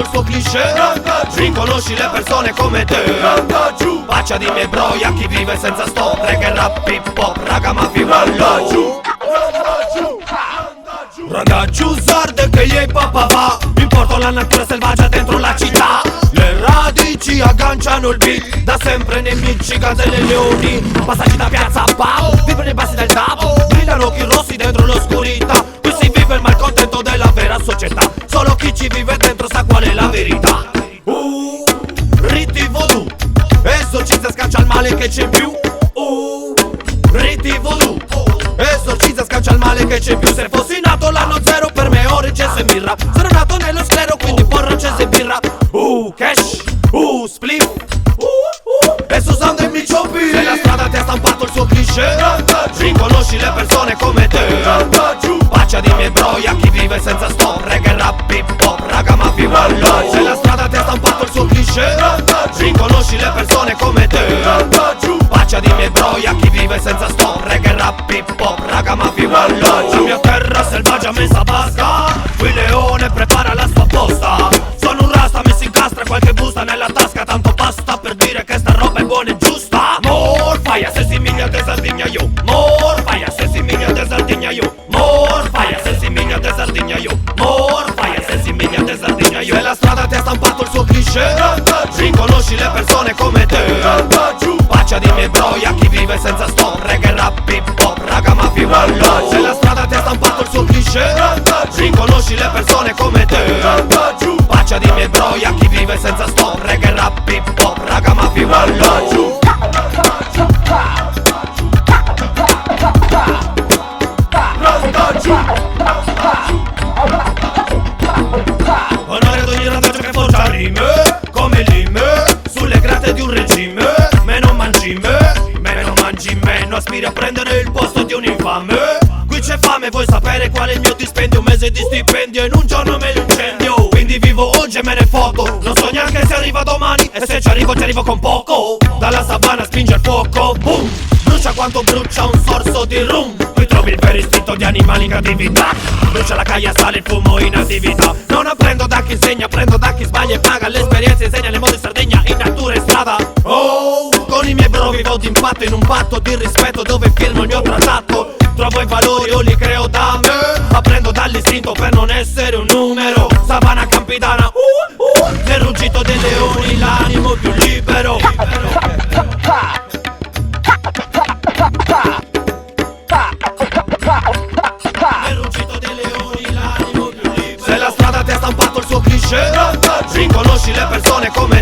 suo cliché. Riconosci le persone come te. Faccia di miei broia chi vive senza stop. Reggae, rap, hip hop, raga ma fivallo. Raga giù sarde che gli papà va. Mi porto la natura selvaggia dentro la città. Le radici agganciano il beat. Da sempre nemici, gazzelle e leoni. Passaggi da piazza a pub, vivono nei bassi del tavolo. Brillano occhi rossi dentro l'oscurità. Qui si vive il malcontento della vera società. Solo chi ci vive dentro sa qual è la verità. Riti voodoo, esorcizza, scaccia il male che c'è in più. Riti voodoo, esorcizza, scaccia il male che c'è in più. Se fossi nato l'anno zero per me ora c'è se birra. Sono nato nello sclero quindi porra c'è se birra. Cash, spliff, e Susanne mi cioppi. Se la strada ti ha stampato il suo cliché. Riconosci le persone come te. Faccia di miei broia chi vive senza stop. Reggae, rap, hip hop, raga ma fivallo. Se la strada ti ha stampato il suo cliché. Riconosci le persone come te. Faccia di miei broia chi vive senza stop. Reggae, rap, hip hop, raga ma fivallo. La mia terra selvaggia messa basta. Qui leone prepara la sua posta. Sono un rasta, mi si incastra qualche busta nella tasca. Tanto basta per dire che sta roba è buona e giusta. Morfaia se si miglia de Sardegna io. Morfaia se si miglia de Sardegna io. Morfaia se si miglia de Sardegna io. Morfaia se si miglia de Sardegna io. Se la strada ti ha stampato il suo cliché. Riconosci le persone come te. Faccia di miei broia chi vive senza stop. Reggae, rap, hip hop, raga ma fivallo. Se la strada ti ha stampato il suo cliché. Riconosci le persone come te. Faccia di miei broia chi vive senza stop. Reggae, rap, hip hop, raga ma fivallo. Onore ad ogni randaggio che forgia rime. Come lime sulle grate di un regime. Meno mangi me, non aspiri a prendere il posto di un infame. Qui c'è fame, vuoi sapere qual è il mio dispendio? Un mese di stipendio, in un giorno me lo incendio. Quindi vivo oggi e me ne foto. Non so neanche se arriva domani. E se ci arrivo con poco. Dalla savana spinge il fuoco, boom. Brucia quanto brucia un sorso di rum. Qui trovi il vero istinto di animali in cattività. Brucia la caia, sale il fumo in attività. Non apprendo da chi insegna, prendo da chi sbaglia e paga. L'esperienza insegna le mode in Sardegna, in natura e strada. Con i miei bro vivo d'impatto in un patto di rispetto dove firmo il mio trattato. Trovo i valori, io li creo da me. Apprendo dall'istinto per non essere un numero. Savana campidana, nel ruggito dei leoni l'animo più libero. Nel ruggito dei leoni l'animo più libero. Se la strada ti ha stampato il suo cliché. Riconosci le persone come